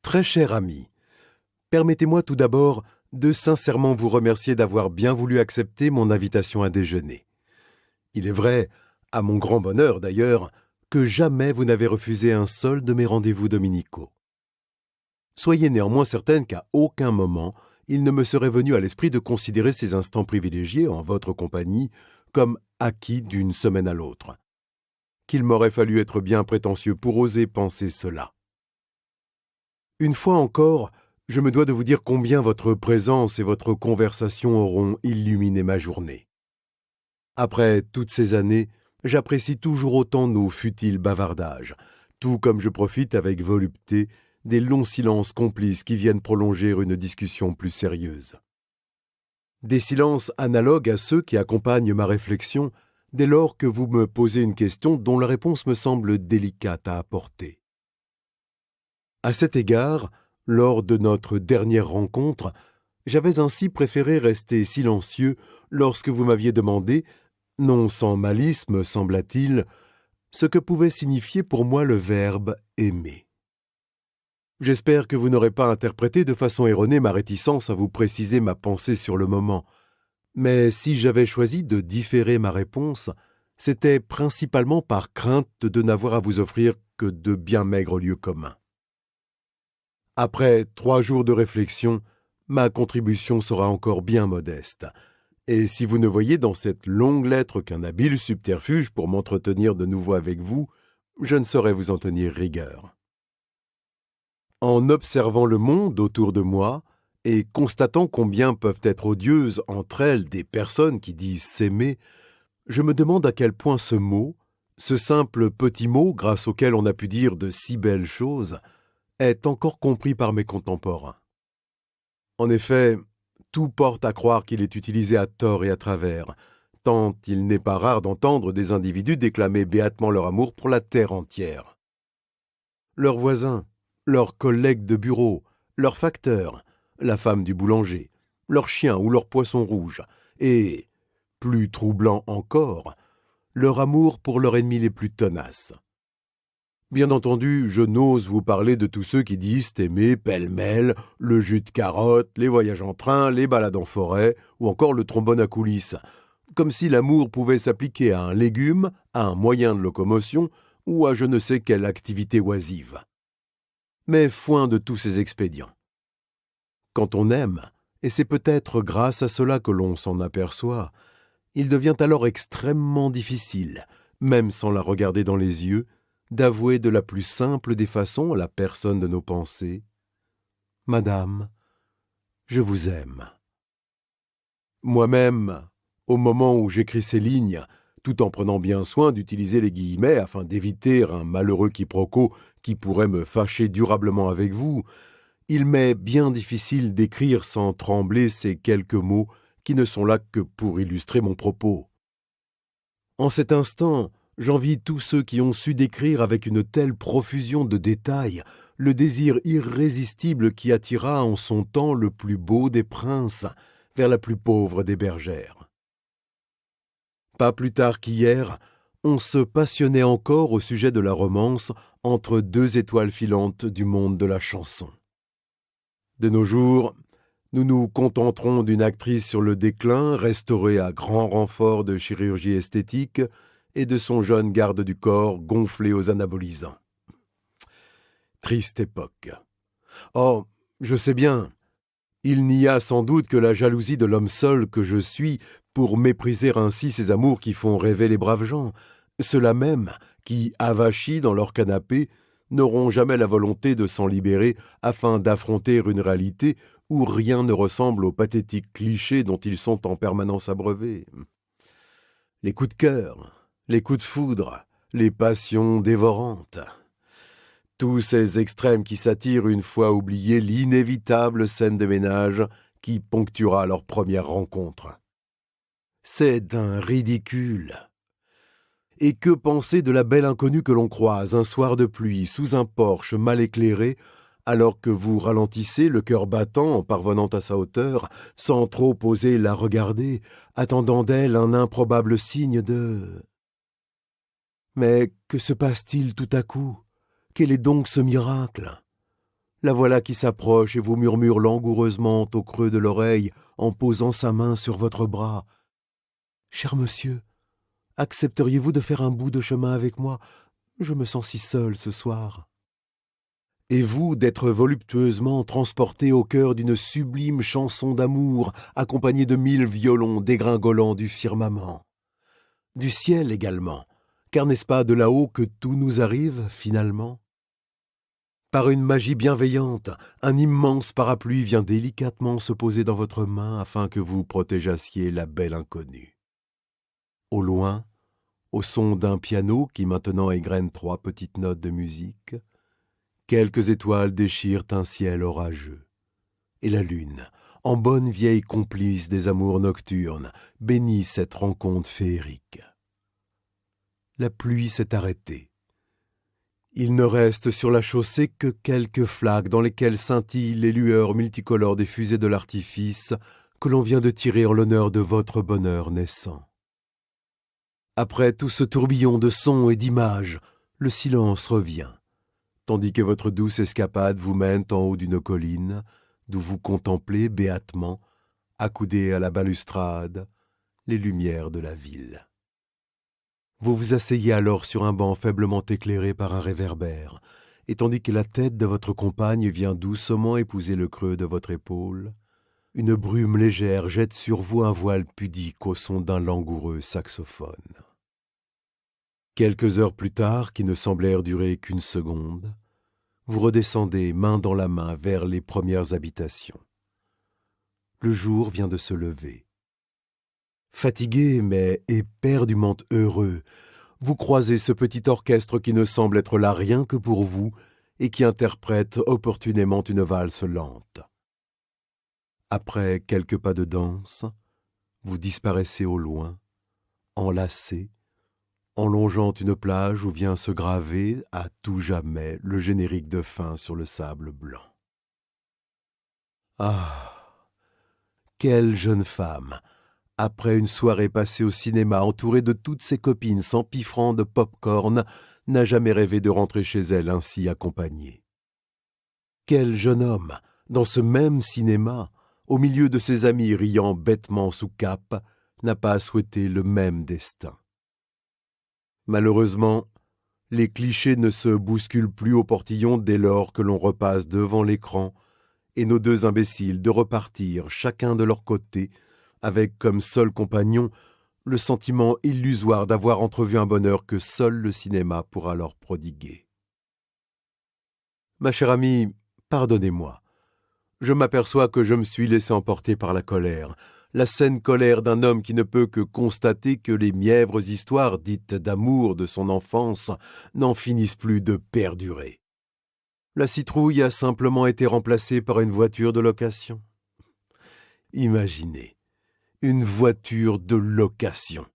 Très cher ami, permettez-moi tout d'abord de sincèrement vous remercier d'avoir bien voulu accepter mon invitation à déjeuner. Il est vrai, à mon grand bonheur d'ailleurs, que jamais vous n'avez refusé un seul de mes rendez-vous dominicaux. Soyez néanmoins certaine qu'à aucun moment il ne me serait venu à l'esprit de considérer ces instants privilégiés en votre compagnie comme acquis d'une semaine à l'autre. Qu'il m'aurait fallu être bien prétentieux pour oser penser cela. Une fois encore, je me dois de vous dire combien votre présence et votre conversation auront illuminé ma journée. Après toutes ces années, j'apprécie toujours autant nos futiles bavardages, tout comme je profite avec volupté des longs silences complices qui viennent prolonger une discussion plus sérieuse. Des silences analogues à ceux qui accompagnent ma réflexion dès lors que vous me posez une question dont la réponse me semble délicate à apporter. À cet égard, lors de notre dernière rencontre, j'avais ainsi préféré rester silencieux lorsque vous m'aviez demandé, non sans malice me sembla-t-il, ce que pouvait signifier pour moi le verbe « aimer ». J'espère que vous n'aurez pas interprété de façon erronée ma réticence à vous préciser ma pensée sur le moment, mais si j'avais choisi de différer ma réponse, c'était principalement par crainte de n'avoir à vous offrir que de bien maigres lieux communs. Après 3 jours de réflexion, ma contribution sera encore bien modeste, et si vous ne voyez dans cette longue lettre qu'un habile subterfuge pour m'entretenir de nouveau avec vous, je ne saurais vous en tenir rigueur. En observant le monde autour de moi et constatant combien peuvent être odieuses entre elles des personnes qui disent s'aimer, je me demande à quel point ce mot, ce simple petit mot grâce auquel on a pu dire de si belles choses, est encore compris par mes contemporains. En effet, tout porte à croire qu'il est utilisé à tort et à travers, tant il n'est pas rare d'entendre des individus déclamer béatement leur amour pour la terre entière. Leurs voisins, leurs collègues de bureau, leurs facteurs, la femme du boulanger, leur chien ou leur poisson rouge, et, plus troublant encore, leur amour pour leurs ennemis les plus tenaces. Bien entendu, je n'ose vous parler de tous ceux qui disent aimer pêle-mêle le jus de carotte, les voyages en train, les balades en forêt, ou encore le trombone à coulisses, comme si l'amour pouvait s'appliquer à un légume, à un moyen de locomotion, ou à je ne sais quelle activité oisive. Mais foin de tous ces expédients. Quand on aime, et c'est peut-être grâce à cela que l'on s'en aperçoit, il devient alors extrêmement difficile, même sans la regarder dans les yeux, d'avouer de la plus simple des façons à la personne de nos pensées « Madame, je vous aime ». Moi-même, au moment où j'écris ces lignes, tout en prenant bien soin d'utiliser les guillemets afin d'éviter un malheureux quiproquo qui pourrait me fâcher durablement avec vous, il m'est bien difficile d'écrire sans trembler ces quelques mots qui ne sont là que pour illustrer mon propos. En cet instant, j'envie tous ceux qui ont su décrire avec une telle profusion de détails le désir irrésistible qui attira en son temps le plus beau des princes vers la plus pauvre des bergères. Pas plus tard qu'hier, on se passionnait encore au sujet de la romance entre 2 étoiles filantes du monde de la chanson. De nos jours, nous nous contenterons d'une actrice sur le déclin, restaurée à grand renfort de chirurgie esthétique, et de son jeune garde du corps gonflé aux anabolisants. Triste époque. Oh, je sais bien, il n'y a sans doute que la jalousie de l'homme seul que je suis pour mépriser ainsi ces amours qui font rêver les braves gens, ceux-là même qui, avachis dans leur canapé, n'auront jamais la volonté de s'en libérer afin d'affronter une réalité où rien ne ressemble aux pathétiques clichés dont ils sont en permanence abreuvés. Les coups de cœur, les coups de foudre, les passions dévorantes. Tous ces extrêmes qui s'attirent une fois oubliée l'inévitable scène de ménage qui ponctuera leur première rencontre. C'est d'un ridicule. Et que penser de la belle inconnue que l'on croise un soir de pluie sous un porche mal éclairé, alors que vous ralentissez, le cœur battant en parvenant à sa hauteur, sans trop oser la regarder, attendant d'elle un improbable signe de... Mais que se passe-t-il tout à coup ? Quel est donc ce miracle ? La voilà qui s'approche et vous murmure langoureusement au creux de l'oreille en posant sa main sur votre bras. « Cher monsieur, accepteriez-vous de faire un bout de chemin avec moi? Je me sens si seul ce soir. » Et vous d'être voluptueusement transporté au cœur d'une sublime chanson d'amour accompagnée de 1000 violons dégringolant du firmament. Du ciel également, car n'est-ce pas de là-haut que tout nous arrive finalement? Par une magie bienveillante, un immense parapluie vient délicatement se poser dans votre main afin que vous protégeassiez la belle inconnue. Au loin, au son d'un piano qui maintenant égrène 3 petites notes de musique, quelques étoiles déchirent un ciel orageux. Et la lune, en bonne vieille complice des amours nocturnes, bénit cette rencontre féerique. La pluie s'est arrêtée. Il ne reste sur la chaussée que quelques flaques dans lesquelles scintillent les lueurs multicolores des fusées de l'artifice que l'on vient de tirer en l'honneur de votre bonheur naissant. Après tout ce tourbillon de sons et d'images, le silence revient, tandis que votre douce escapade vous mène en haut d'une colline, d'où vous contemplez béatement, accoudé à la balustrade, les lumières de la ville. Vous vous asseyez alors sur un banc faiblement éclairé par un réverbère, et tandis que la tête de votre compagne vient doucement épouser le creux de votre épaule, une brume légère jette sur vous un voile pudique au son d'un langoureux saxophone. Quelques heures plus tard, qui ne semblèrent durer qu'une seconde, vous redescendez main dans la main vers les premières habitations. Le jour vient de se lever. Fatigué, mais éperdument heureux, vous croisez ce petit orchestre qui ne semble être là rien que pour vous et qui interprète opportunément une valse lente. Après quelques pas de danse, vous disparaissez au loin, enlacés, en longeant une plage où vient se graver à tout jamais le générique de fin sur le sable blanc. Ah, quelle jeune femme, après une soirée passée au cinéma entourée de toutes ses copines s'empiffrant de pop-corn, n'a jamais rêvé de rentrer chez elle ainsi accompagnée. Quel jeune homme, dans ce même cinéma, au milieu de ses amis riant bêtement sous cape, n'a pas souhaité le même destin. Malheureusement, les clichés ne se bousculent plus au portillon dès lors que l'on repasse devant l'écran et nos deux imbéciles de repartir, chacun de leur côté, avec comme seul compagnon le sentiment illusoire d'avoir entrevu un bonheur que seul le cinéma pourra leur prodiguer. Ma chère amie, pardonnez-moi. Je m'aperçois que je me suis laissé emporter par la saine colère d'un homme qui ne peut que constater que les mièvres histoires dites d'amour de son enfance n'en finissent plus de perdurer. La citrouille a simplement été remplacée par une voiture de location. Imaginez, une voiture de location.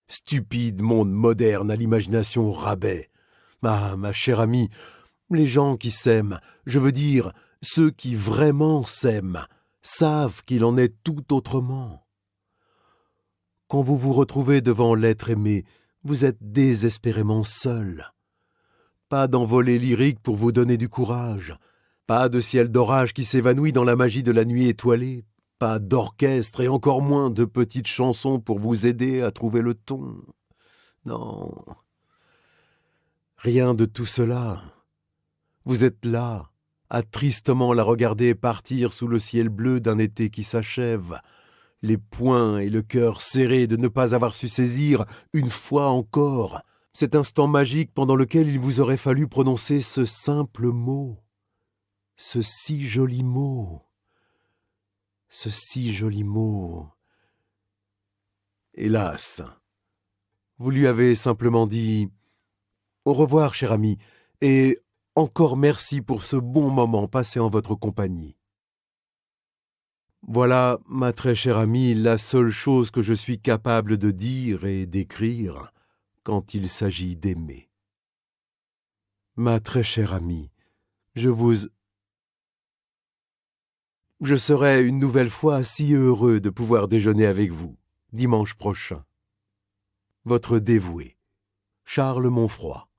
Stupide monde moderne à l'imagination rabais. Ah, ma chère amie, les gens qui s'aiment, je veux dire, ceux qui vraiment s'aiment, savent qu'il en est tout autrement. Quand vous vous retrouvez devant l'être aimé, vous êtes désespérément seul. Pas d'envolée lyrique pour vous donner du courage, pas de ciel d'orage qui s'évanouit dans la magie de la nuit étoilée, pas d'orchestre et encore moins de petites chansons pour vous aider à trouver le ton. Non, rien de tout cela. Vous êtes là, à tristement la regarder partir sous le ciel bleu d'un été qui s'achève, les poings et le cœur serrés de ne pas avoir su saisir, une fois encore, cet instant magique pendant lequel il vous aurait fallu prononcer ce simple mot, ce si joli mot, ce si joli mot. Hélas, vous lui avez simplement dit « Au revoir, cher ami, et encore merci pour ce bon moment passé en votre compagnie. » Voilà, ma très chère amie, la seule chose que je suis capable de dire et d'écrire quand il s'agit d'aimer. Ma très chère amie, je serai une nouvelle fois si heureux de pouvoir déjeuner avec vous, dimanche prochain. Votre dévoué, Charles Monfroy.